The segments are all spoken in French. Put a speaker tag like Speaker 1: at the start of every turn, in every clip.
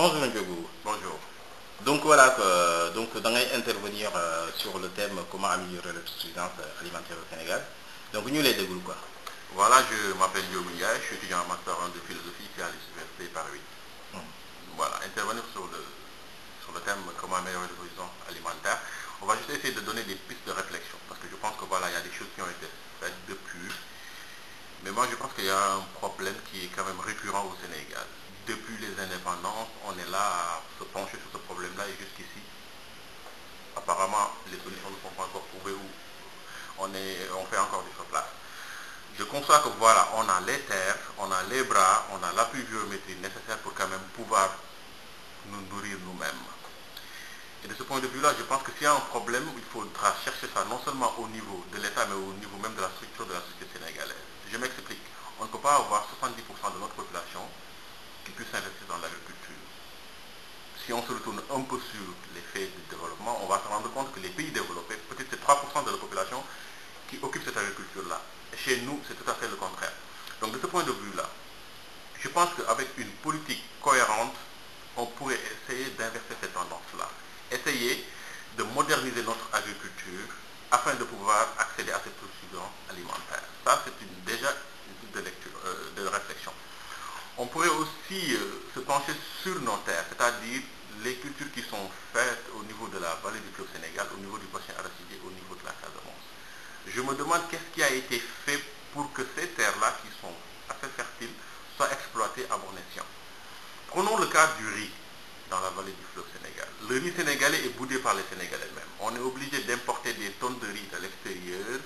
Speaker 1: Bonjour Ndiogu.
Speaker 2: Bonjour.
Speaker 1: Donc voilà, donc dans intervenir sur le thème comment améliorer l'autosuffisance alimentaire au Sénégal. Donc nous les dégoûts quoi.
Speaker 2: Voilà, je m'appelle Diogo Ndiaye, je suis étudiant en master 1 de philosophie ici à l'université Paris 8. Voilà, intervenir sur le thème comment améliorer l'autosuffisance alimentaire. On va juste essayer de donner des pistes de réflexion parce que je pense que voilà, il y a des choses qui ont été faites depuis. Mais moi je pense qu'il y a un problème qui est quand même récurrent au Sénégal. Depuis les indépendances, on est là à se pencher sur ce problème-là et jusqu'ici, apparemment, les solutions ne sont pas encore trouvées ou on fait encore du surplace. Je conçois que voilà, on a les terres, on a les bras, on a l'appui géométrique nécessaire pour quand même pouvoir nous nourrir nous-mêmes. Et de ce point de vue-là, je pense que s'il y a un problème, il faudra chercher ça non seulement au niveau de l'État, mais au niveau même de la structure de la société sénégalaise. Je m'explique. On ne peut pas avoir 70% de notre population qui puisse investir dans l'agriculture. Si on se retourne un peu sur les faits du développement, on va se rendre compte que les pays développés, peut-être c'est 3% de la population qui occupe cette agriculture-là. Et chez nous, c'est tout à fait le contraire. Donc de ce point de vue-là, je pense qu'avec une politique cohérente, on pourrait essayer d'inverser cette tendance-là. Essayer de moderniser notre agriculture afin de pouvoir accéder à cette autosuffisance alimentaire. Ça, c'est déjà une piste de lecture, de réflexion. On pourrait aussi se pencher sur nos terres, c'est-à-dire les cultures qui sont faites au niveau de la vallée du fleuve Sénégal, au niveau du bassin arachidier, au niveau de la Casamance. Je me demande qu'est-ce qui a été fait pour que ces terres-là, qui sont assez fertiles, soient exploitées à bon escient. Prenons le cas du riz dans la vallée du fleuve Sénégal. Le riz sénégalais est boudé par les Sénégalais même. On est obligé d'importer des tonnes de riz de l'extérieur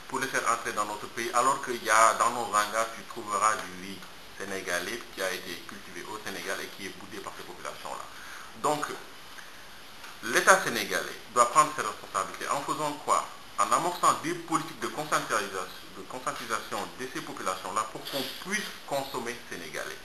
Speaker 2: pour les faire entrer dans notre pays, alors qu'il y a dans nos hangars, tu trouveras du riz sénégalais qui a été cultivé au Sénégal et qui est boudé par ces populations-là. Donc, l'État sénégalais doit prendre ses responsabilités en faisant quoi? En amorçant des politiques de conscientisation de ces populations-là pour qu'on puisse consommer sénégalais.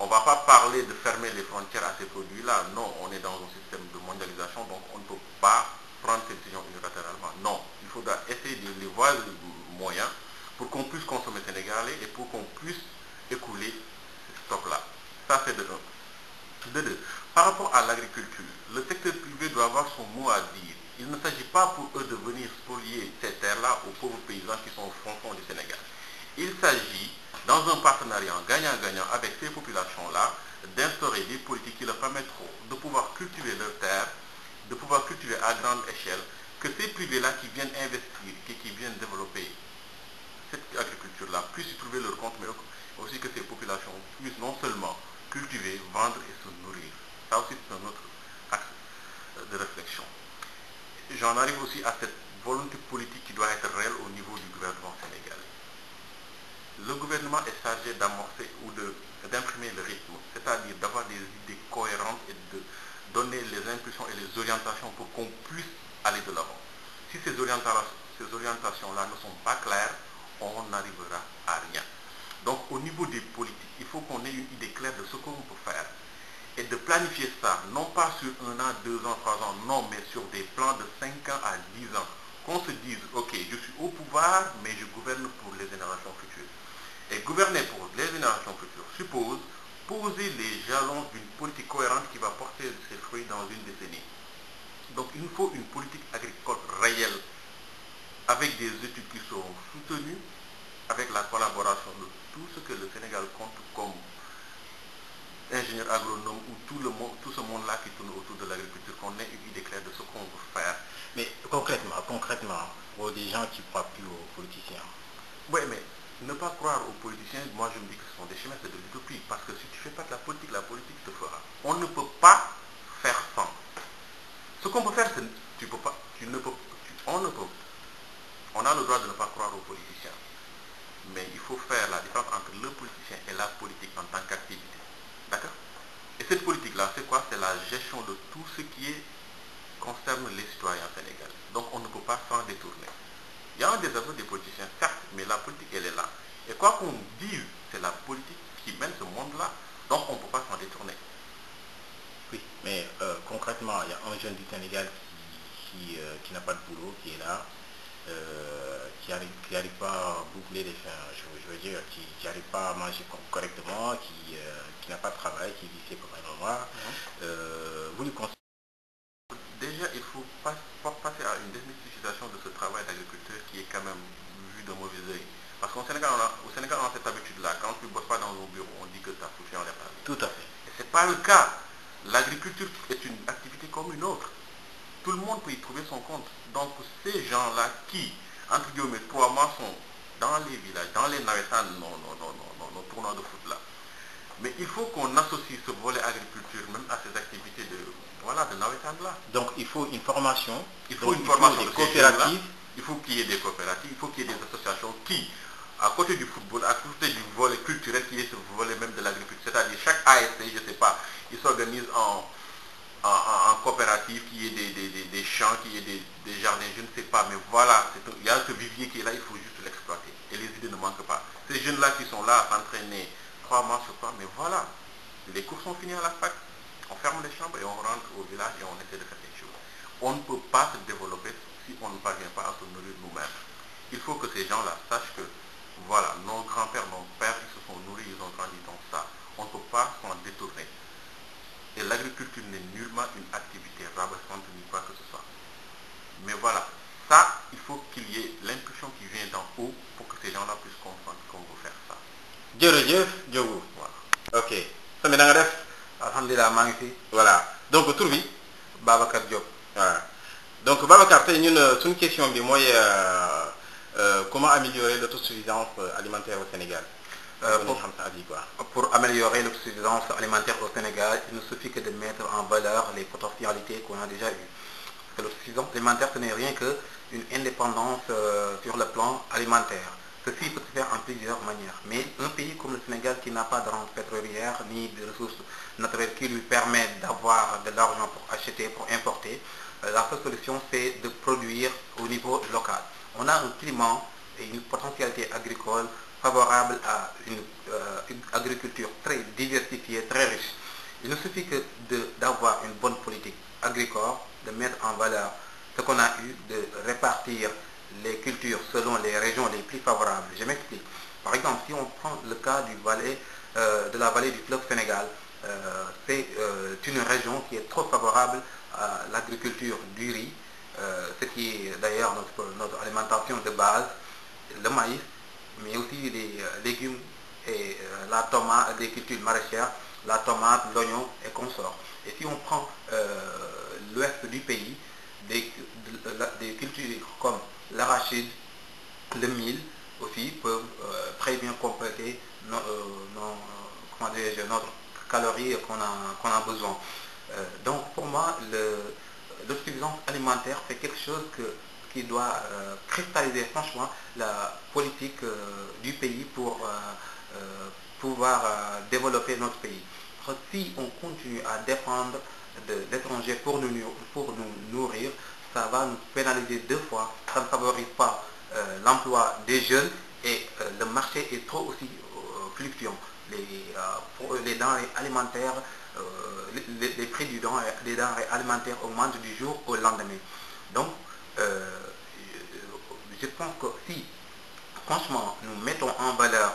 Speaker 2: On ne va pas parler de fermer les frontières à ces produits-là. Non, on est dans un système de mondialisation, donc on ne peut pas prendre ces décisions unilatéralement. Non, il faudra essayer de les voir les moyens pour qu'on puisse consommer sénégalais et pour qu'on puisse écouler ce stock-là. Ça, c'est de un. De deux, par rapport à l'agriculture, le secteur privé doit avoir son mot à dire. Il ne s'agit pas pour eux de venir spolier ces terres-là aux pauvres paysans qui sont au fond du Sénégal. Il s'agit, dans un partenariat gagnant-gagnant avec ces populations-là, d'instaurer des politiques qui leur permettront de pouvoir cultiver leurs terres, de pouvoir cultiver à grande échelle, que ces privés-là qui viennent investir, qui viennent développer cette agriculture-là, puissent y trouver leur compte, mais aussi que ces populations puissent non seulement cultiver, vendre et se nourrir. Ça aussi, c'est un autre axe de réflexion. J'en arrive aussi à cette volonté politique qui doit être réelle au niveau du gouvernement sénégalais. Le gouvernement est chargé d'amorcer ou d'imprimer le rythme, c'est-à-dire d'avoir des idées cohérentes et de donner les impulsions et les orientations pour qu'on puisse aller de l'avant. Si ces orientations-là ne sont pas claires, on n'arrivera à rien. Donc au niveau des politiques, il faut qu'on ait une idée claire de ce qu'on peut faire et de planifier ça, non pas sur 1 an, 2 ans, 3 ans, non, mais sur des plans de 5 ans à 10 ans. Qu'on se dise, ok, je suis au pouvoir, mais je gouverne pour les générations futures. Et gouverner pour les générations futures suppose poser les jalons d'une politique cohérente qui va porter ses fruits dans une décennie. Donc il nous faut une politique agricole réelle, avec des études qui seront soutenues, avec la collaboration de tout ce que le Sénégal compte comme ingénieur agronome ou tout ce monde-là qui tourne autour de l'agriculture, qu'on ait une idée claire de ce qu'on veut faire.
Speaker 1: Mais concrètement, pour des gens qui ne croient plus aux politiciens.
Speaker 2: Oui, mais ne pas croire aux politiciens, moi je me dis que ce sont des chemins, c'est de l'utopie. Parce que si tu ne fais pas de la politique te fera. On ne peut pas faire sans. Ce qu'on peut faire, c'est on a le droit de ne pas croire aux politiciens. Mais il faut faire la différence entre le politicien et la politique en tant qu'activité. D'accord? Et cette politique-là, c'est quoi? C'est la gestion de tout ce qui concerne les citoyens sénégalais. Donc on ne peut pas s'en détourner. Il y a un désaveu des politiciens, certes, mais la politique, elle est là. Et quoi qu'on dise, c'est la politique qui mène ce monde-là. Donc on ne peut pas s'en détourner.
Speaker 1: Oui, mais concrètement, il y a un jeune du Sénégal qui n'a pas de boulot, qui est là, qui qui arrivent pas à boucler les fins, je veux dire, qui n'arrivent pas à manger correctement, qui n'a pas de travail, qui vit ses copains noirs. Vous lui conseillez?
Speaker 2: Déjà, il faut passer à une démystification de ce travail d'agriculteur qui est quand même vu de mauvais oeil. Parce qu'au Sénégal, on a cette habitude-là. Quand tu ne bosses pas dans un bureau, on dit que tu as foutu en l'air.
Speaker 1: Tout à fait.
Speaker 2: Et ce n'est pas le cas. L'agriculture est une activité comme une autre. Tout le monde peut y trouver son compte. Donc, ces gens-là qui, entre guillemets, 3 mois sont dans les villages, dans les navetans, nos tournois de foot là. Mais il faut qu'on associe ce volet agriculture même à ces activités de navetans là.
Speaker 1: Donc, il faut une formation.
Speaker 2: Il faut une formation
Speaker 1: des coopératives.
Speaker 2: Il faut qu'il y ait des coopératives, il faut qu'il y ait des associations qui, à côté du football, à côté du volet culturel, qui est ce volet même de l'agriculture, c'est-à-dire chaque ASC, je ne sais pas, il s'organise en coopérative, qu'il y ait des champs, qu'il y ait des jardins, je ne sais pas, mais voilà, il y a ce vivier qui est là, il faut juste l'exploiter. Et les idées ne manquent pas. Ces jeunes-là qui sont là à s'entraîner 3 mois sur 3, mais voilà, les cours sont finis à la fac, on ferme les chambres et on rentre au village et on essaie de faire quelque chose. On ne peut pas se développer si on ne parvient pas à se nourrir nous-mêmes. Il faut que ces gens-là sachent que, voilà, nos grands-pères, nos pères, ils se sont nourris, ils ont grandi dans ça. On ne peut pas s'en détourner. Et l'agriculture n'est nullement une activité rabaissante ni quoi que ce soit. Mais voilà, ça, il faut qu'il y ait l'impulsion qui vient d'en haut pour que ces gens-là puissent comprendre qu'on veut faire ça.
Speaker 1: Jërëjëf Diogo.
Speaker 2: Voilà.
Speaker 1: Ok. Sëñ bi na nga def.
Speaker 3: alhamdulilah maa ngi fi.
Speaker 1: Voilà donc tur bi.
Speaker 3: Babacar Diop.
Speaker 1: Voilà donc Babacar tey ñun suñu question bi mooy comment améliorer l'autosuffisance alimentaire au Sénégal.
Speaker 3: Pour améliorer l'autosuffisance alimentaire au Sénégal, il ne suffit que de mettre en valeur les potentialités qu'on a déjà eues. Parce que l'autosuffisance alimentaire, ce n'est rien qu'une indépendance sur le plan alimentaire. Ceci peut se faire en plusieurs manières. Mais un pays comme le Sénégal qui n'a pas de rente pétrolière ni de ressources naturelles qui lui permettent d'avoir de l'argent pour acheter, pour importer, la seule solution c'est de produire au niveau local. On a un climat et une potentialité agricole favorable à une agriculture très diversifiée, très riche. Il ne suffit que d'avoir une bonne politique agricole, de mettre en valeur ce qu'on a eu, de répartir les cultures selon les régions les plus favorables. Je m'explique. Par exemple, si on prend le cas de la vallée du fleuve Sénégal, c'est une région qui est trop favorable à l'agriculture du riz, ce qui est d'ailleurs notre alimentation de base, le maïs, mais aussi les légumes et la tomate, des cultures maraîchères, la tomate, l'oignon et consorts. Et si on prend l'ouest du pays, des cultures comme l'arachide, le mil aussi peuvent très bien compléter notre calories qu'on a besoin. Donc pour moi, l'autosuffisance alimentaire c'est quelque chose qui doit cristalliser franchement la politique du pays pour pouvoir développer notre pays. Parce que si on continue à dépendre d'étrangers pour nous nourrir, ça va nous pénaliser 2 fois. Ça ne favorise pas l'emploi des jeunes et le marché est trop aussi fluctuant. Les denrées alimentaires, les prix des denrées alimentaires augmentent du jour au lendemain. Donc, je pense que si, franchement, nous mettons en valeur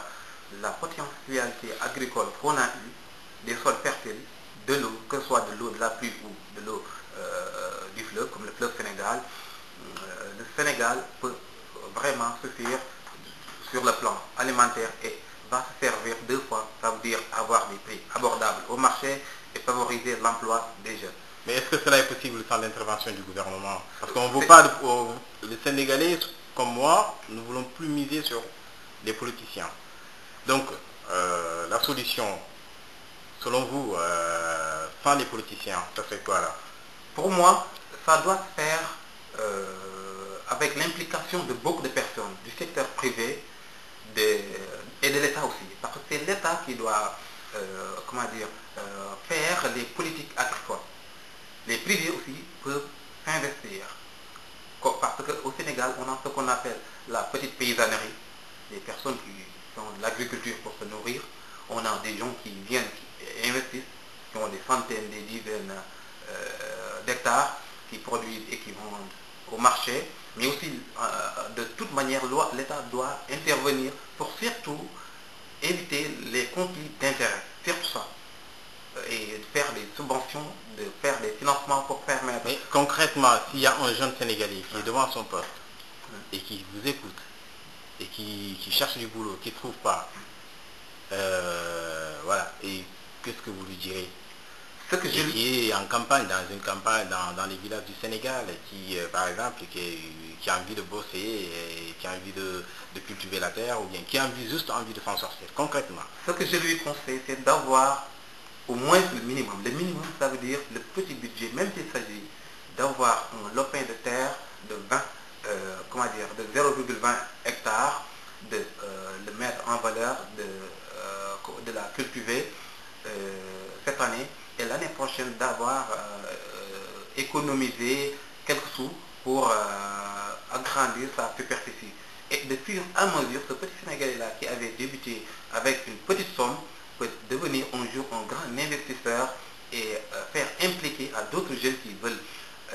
Speaker 3: la potentialité agricole qu'on a eue, des sols fertiles, de l'eau, que ce soit de l'eau de la pluie ou de l'eau du fleuve, comme le fleuve Sénégal, le Sénégal peut vraiment suffire sur le plan alimentaire et va se servir 2 fois, ça veut dire avoir des prix abordables au marché et favoriser l'emploi des jeunes.
Speaker 1: Mais est-ce que cela est possible sans l'intervention du gouvernement? Parce qu'on ne veut pas, les Sénégalais comme moi, nous ne voulons plus miser sur les politiciens. Donc, la solution, selon vous, sans les politiciens, ça fait quoi là?
Speaker 3: Pour moi, ça doit se faire avec l'implication de beaucoup de personnes, du secteur privé et de l'État aussi. Parce que c'est l'État qui doit faire les politiques agricoles. Les privés aussi peuvent s'investir. Parce qu'au Sénégal, on a ce qu'on appelle la petite paysannerie, des personnes qui font de l'agriculture pour se nourrir. On a des gens qui viennent, qui investissent, qui ont des centaines, des dizaines d'hectares, qui produisent et qui vendent au marché. Mais aussi, de toute manière, l'État doit intervenir pour surtout éviter les conflits d'intérêts. Surtout ça. Et de faire des subventions, de faire des financements pour permettre...
Speaker 1: Mais concrètement, s'il y a un jeune Sénégalais qui est devant son poste et qui vous écoute et qui cherche du boulot, qui ne trouve pas, voilà, et qu'est-ce que vous lui direz?
Speaker 3: Ce que
Speaker 1: qui est en campagne, dans une campagne dans les villages du Sénégal, qui, par exemple, qui a envie de bosser, et qui a envie de cultiver la terre, ou bien qui a juste envie de s'en sortir, concrètement.
Speaker 3: Ce que je lui conseille, c'est d'avoir au moins le minimum. Le minimum, ça veut dire le petit budget, même s'il s'agit d'avoir un lopin de terre de 20, de 0,20 hectares, de le mettre en valeur, de la cultiver cette année, et l'année prochaine d'avoir économisé quelques sous pour agrandir sa superficie. Et de fur et à mesure, ce petit Sénégalais-là qui avait débuté avec une petite somme peut devenir un jour un grand investisseur et faire impliquer à d'autres jeunes qui veulent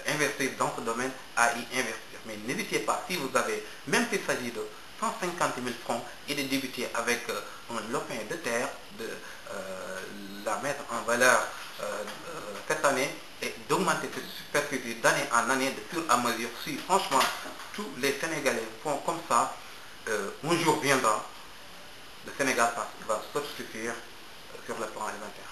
Speaker 3: investir dans ce domaine à y investir. Mais n'hésitez pas, si vous avez, même s'il s'agit de 150 000 francs, et de débuter avec un lopin de terre, de la mettre en valeur cette année et d'augmenter cette superficie d'année en année, de fur et à mesure. Si franchement tous les Sénégalais font comme ça, un jour viendra, le Sénégal va s'autosuffire sur le plan alimentaire.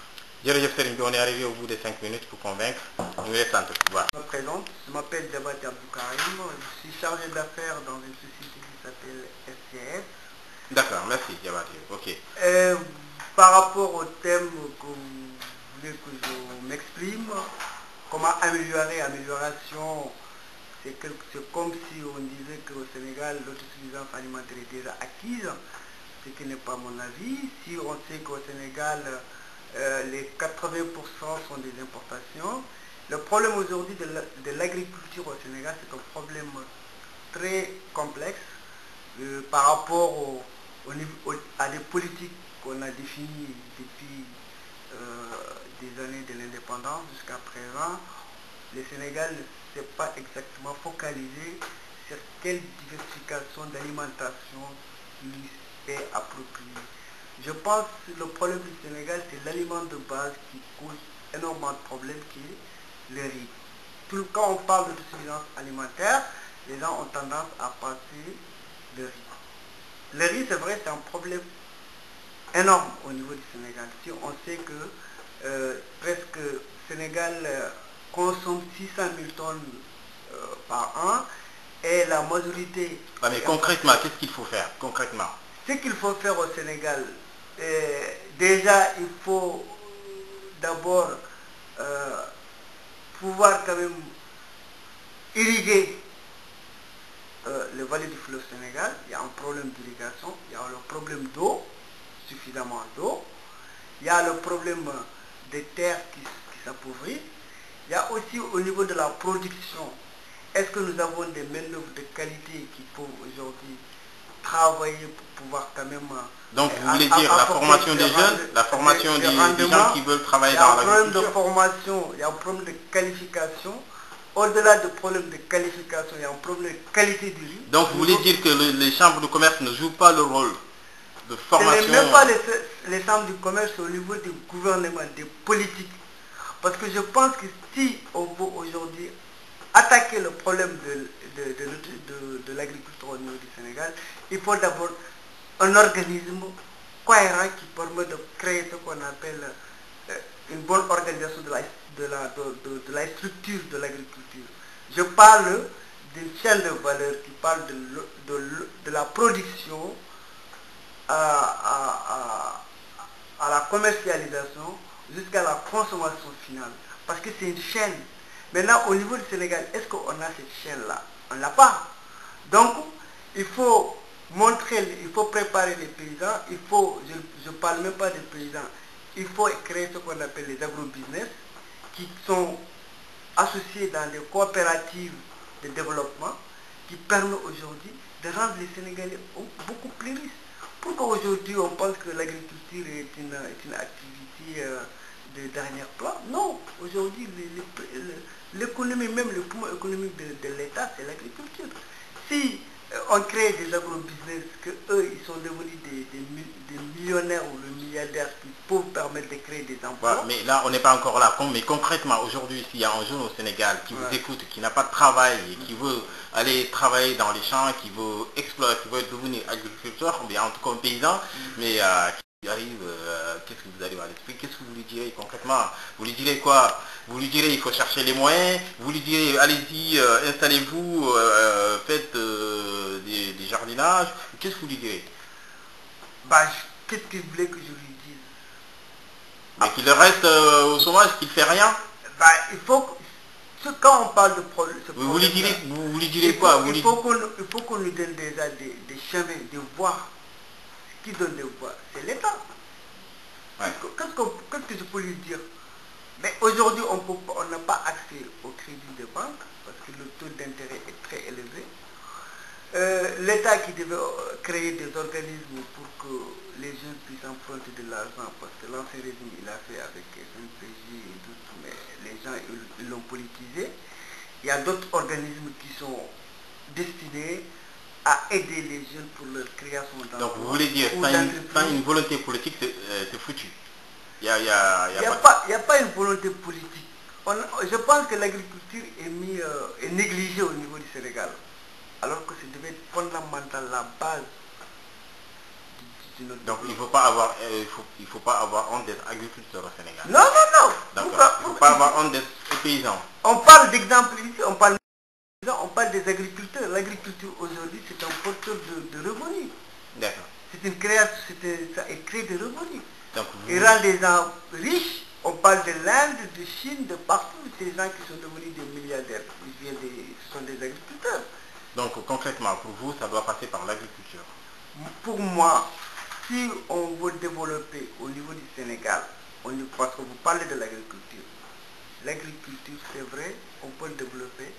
Speaker 1: On est arrivé au bout des 5 minutes pour convaincre. Nous les centres. Voilà.
Speaker 4: Je me présente, je m'appelle Diabaté Abdoukarim, je suis chargé d'affaires dans une société qui s'appelle SCF.
Speaker 1: D'accord, merci Diabaté. Ok.
Speaker 4: Par rapport au thème que vous voulez que je m'exprime, comment amélioration, c'est comme si on disait qu'au Sénégal, l'autosuffisance alimentaire est déjà acquise, ce qui n'est pas mon avis. Si on sait qu'au Sénégal, les 80% sont des importations, le problème aujourd'hui de l'agriculture au Sénégal, c'est un problème très complexe par rapport à des politiques qu'on a définies depuis des années de l'indépendance jusqu'à présent. Le Sénégal ne s'est pas exactement focalisé sur quelle diversification d'alimentation lui est appropriée. Je pense que le problème du Sénégal, c'est l'aliment de base qui cause énormément de problèmes, qui est le riz. Quand on parle de suffisance alimentaire, les gens ont tendance à passer le riz. Le riz, c'est vrai, c'est un problème énorme au niveau du Sénégal. Si on sait que presque le Sénégal consomme 600 000 tonnes par an, et la majorité...
Speaker 1: Mais concrètement, qu'est-ce qu'il faut faire concrètement?
Speaker 4: Ce qu'il faut faire au Sénégal, déjà, il faut d'abord pouvoir quand même irriguer les vallées du fleuve Sénégal. Il y a un problème d'irrigation, il y a le problème d'eau, suffisamment d'eau, il y a le problème des terres qui s'appauvrissent, il y a aussi au niveau de la production. Est-ce que nous avons des main-d'œuvre de qualité qui peuvent aujourd'hui travailler pour pouvoir quand même...
Speaker 1: Donc vous voulez dire la formation des jeunes, la formation des gens qui veulent travailler dans l'agriculture?
Speaker 4: Il y a un problème de formation, il y a un problème de qualification. Au-delà du problème de qualification, il y a un problème de qualité du riz.
Speaker 1: Donc vous voulez dire que les chambres de commerce ne jouent pas le rôle de formation?
Speaker 4: Ce n'est même pas les chambres de commerce au niveau du gouvernement, des politiques. Parce que je pense que si on veut aujourd'hui attaquer le problème de l'agriculture au niveau du Sénégal, il faut d'abord un organisme cohérent qui permet de créer ce qu'on appelle une bonne organisation de la structure de l'agriculture. Je parle d'une chaîne de valeur qui parle de la production à la commercialisation jusqu'à la consommation finale. Parce que c'est une chaîne. Maintenant, au niveau du Sénégal, est-ce qu'on a cette chaîne-là? On ne l'a pas. Donc, il faut montrer, il faut préparer les paysans, je ne parle même pas des paysans, il faut créer ce qu'on appelle les agro-business, qui sont associés dans des coopératives de développement, qui permettent aujourd'hui de rendre les Sénégalais beaucoup plus riches. Pourquoi aujourd'hui on pense que l'agriculture est une activité de dernier plan? Non, aujourd'hui l'économie, même le poumon économique de l'État, c'est l'agriculture. si on crée des agro-business, que eux, ils sont devenus des millionnaires ou des milliardaires qui peuvent permettre de créer des emplois.
Speaker 1: Voilà, mais là, on n'est pas encore là. Mais concrètement, aujourd'hui, s'il y a un jeune au Sénégal qui vous écoute, qui n'a pas de travail et qui veut aller travailler dans les champs, qui veut explorer, qui veut devenir agriculteur, ou bien en tout cas un paysan, mais qui arrive, qu'est-ce que vous allez à l'esprit? Qu'est-ce que vous lui direz concrètement? Vous lui direz quoi? Vous lui direz il faut chercher les moyens, vous lui direz allez-y, installez-vous, faites des jardinages, qu'est-ce que vous lui direz?
Speaker 4: Qu'est-ce que vous voulez que je lui dise?
Speaker 1: Mais qu'il reste au chômage, qu'il ne fait rien?
Speaker 4: Il faut que, quand on parle de problème,
Speaker 1: vous lui direz quoi?
Speaker 4: Il faut qu'on nous donne déjà des chemins, des voies. Qui donne des voies? C'est l'État. Qu'est-ce que je peux lui dire? Mais aujourd'hui, on n'a pas accès au crédit de banque parce que le taux d'intérêt est très élevé. L'État qui devait créer des organismes pour que les jeunes puissent emprunter de l'argent, parce que l'ancien régime il a fait avec SNPJ et tout, mais les gens ils l'ont politisé. Il y a d'autres organismes qui sont destinés à aider les jeunes pour leur création d'emploi.
Speaker 1: Donc vous voulez dire, sans une volonté politique, c'est foutu. Il n'y
Speaker 4: a pas une volonté politique. Je pense que l'agriculture est négligée au niveau du Sénégal. Alors que ça devait être fondamental, la base de notre
Speaker 1: Donc il ne faut pas avoir honte d'être agriculteur au Sénégal.
Speaker 4: Non, non, non.
Speaker 1: D'accord. Il ne faut pas avoir honte d'être paysan.
Speaker 4: On parle d'exemple ici, on parle des agriculteurs. L'agriculture aujourd'hui c'est un porteur de revenus.
Speaker 1: D'accord.
Speaker 4: C'est une création, ça crée des revenus.
Speaker 1: Donc,
Speaker 4: il rend des gens riches. On parle de l'Inde, de Chine, de partout. Ces gens qui sont devenus des milliardaires, ce sont des agriculteurs.
Speaker 1: Donc concrètement, pour vous, ça doit passer par l'agriculture.
Speaker 4: Pour moi, si on veut développer au niveau du Sénégal, parce que vous parlez de l'agriculture, c'est vrai, on peut le développer.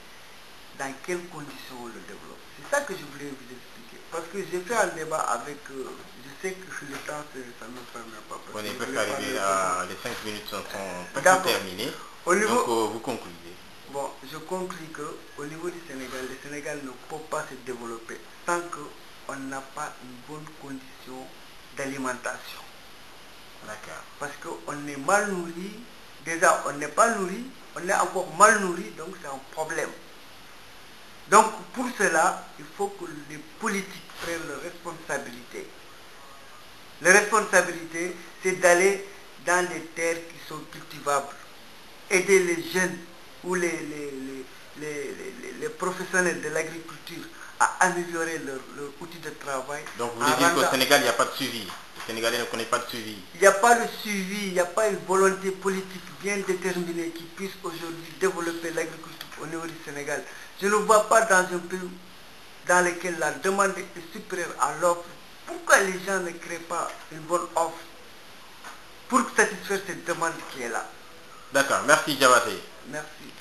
Speaker 4: Dans quelles conditions on le développe? C'est ça que je voulais vous expliquer. Parce que j'ai fait un débat avec... je sais que le temps, ça ne me permet pas.
Speaker 1: On est presque arrivé à... Les 5 minutes sont presque terminées. Donc vous concluez.
Speaker 4: Bon, je conclus qu'au niveau du Sénégal, le Sénégal ne peut pas se développer tant qu'on n'a pas une bonne condition d'alimentation.
Speaker 1: D'accord.
Speaker 4: Parce qu'on est mal nourri. Déjà, on n'est pas nourri, on est encore mal nourri, donc c'est un problème. Donc pour cela, il faut que les politiques prennent leurs responsabilités. La responsabilité, c'est d'aller dans les terres qui sont cultivables, aider les jeunes ou les professionnels de l'agriculture à améliorer leur outil de travail.
Speaker 1: Donc vous voulez dire qu'au Sénégal, il n'y a pas de suivi? Le Sénégalais ne connaît pas de suivi?
Speaker 4: Il n'y a pas de suivi, il n'y a pas une volonté politique bien déterminée qui puisse aujourd'hui développer l'agriculture au niveau du Sénégal. Je ne vois pas dans un pays dans lequel la demande est supérieure à l'offre. Pourquoi les gens ne créent pas une bonne offre pour satisfaire cette demande qui est là?
Speaker 1: D'accord, merci Diabaté.
Speaker 4: Merci.